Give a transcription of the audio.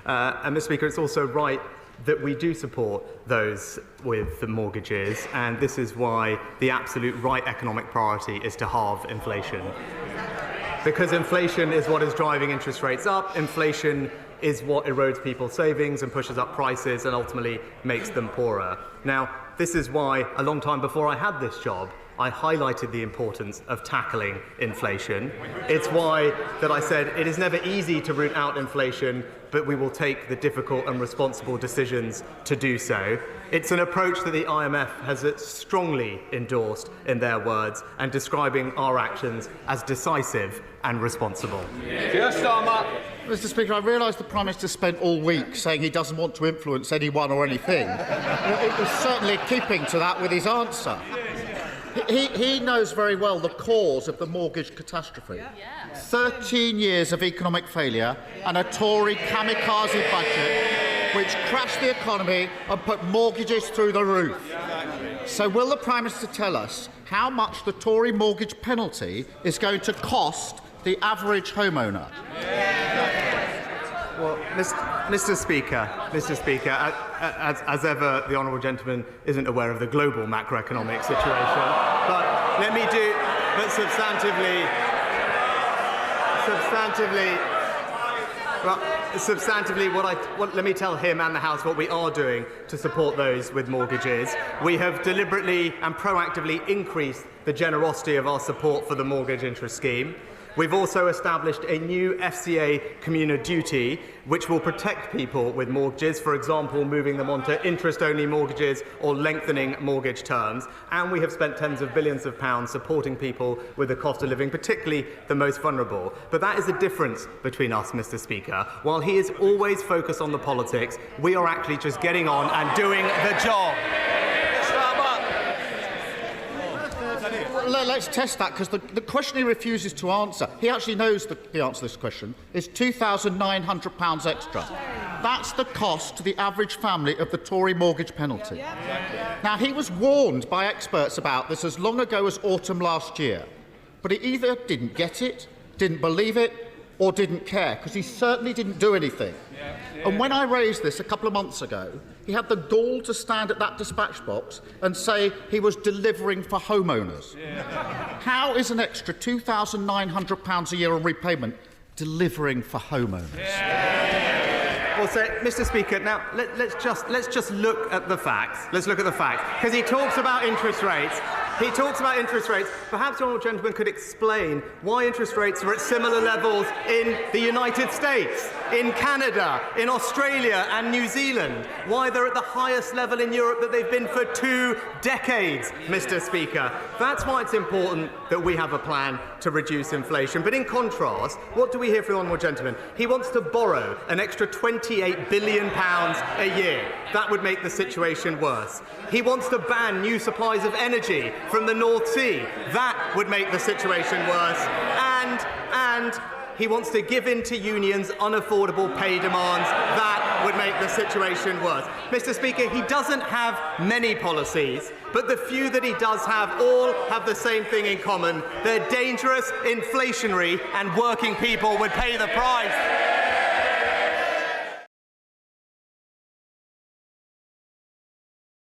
And, Mr. Speaker, it's also right that we do support those with the mortgages, and this is why the absolute right economic priority is to halve inflation. Because inflation is what is driving interest rates up, inflation is what erodes people's savings and pushes up prices and ultimately makes them poorer. Now, this is why, a long time before I had this job, I highlighted the importance of tackling inflation. It's why that I said it is never easy to root out inflation, but we will take the difficult and responsible decisions to do so. It's an approach that the IMF has strongly endorsed in their words, and describing our actions as decisive and responsible. Keir Starmer. Mr. Speaker, I realise the Prime Minister spent all week saying he doesn't want to influence anyone or anything. It was certainly keeping to that with his answer. He knows very well the cause of the mortgage catastrophe. 13 years of economic failure and a Tory kamikaze budget which crashed the economy and put mortgages through the roof. So will the Prime Minister tell us how much the Tory mortgage penalty is going to cost the average homeowner? Well, Mr. Speaker, as ever, the honourable gentleman isn't aware of the global macroeconomic situation. But let me do. But substantively, let me tell him and the House what we are doing to support those with mortgages. We have deliberately and proactively increased the generosity of our support for the mortgage interest scheme. We've also established a new FCA communal duty which will protect people with mortgages, for example, moving them onto interest-only mortgages or lengthening mortgage terms. And we have spent tens of billions of pounds supporting people with the cost of living, particularly the most vulnerable. But that is the difference between us, Mr. Speaker. While he is always focused on the politics, we are actually just getting on and doing the job. Let's test that, because the question he refuses to answer, he actually knows the answer to this question, is £2,900 extra. That's the cost to the average family of the Tory mortgage penalty. Now, he was warned by experts about this as long ago as autumn last year, but he either didn't get it, didn't believe it, or didn't care, because he certainly didn't do anything. And when I raised this a couple of months ago, he had the gall to stand at that dispatch box and say he was delivering for homeowners. How is an extra £2,900 a year on repayment delivering for homeowners? Well, so, Mr. Speaker, now let's just look at the facts. Let's look at the facts, because he talks about interest rates. Perhaps the honourable gentleman could explain why interest rates are at similar levels in the United States, in Canada, in Australia and New Zealand, why they're at the highest level in Europe that they've been for 2 decades, Mr. Speaker. That's why it's important that we have a plan to reduce inflation. But in contrast, what do we hear from the honourable gentleman? He wants to borrow an extra £28 billion a year. That would make the situation worse. He wants to ban new supplies of energy from the North Sea. That would make the situation worse. And he wants to give in to unions' unaffordable pay demands. That would make the situation worse. Mr. Speaker, he doesn't have many policies, but the few that he does have all have the same thing in common. They're dangerous, inflationary, and working people would pay the price.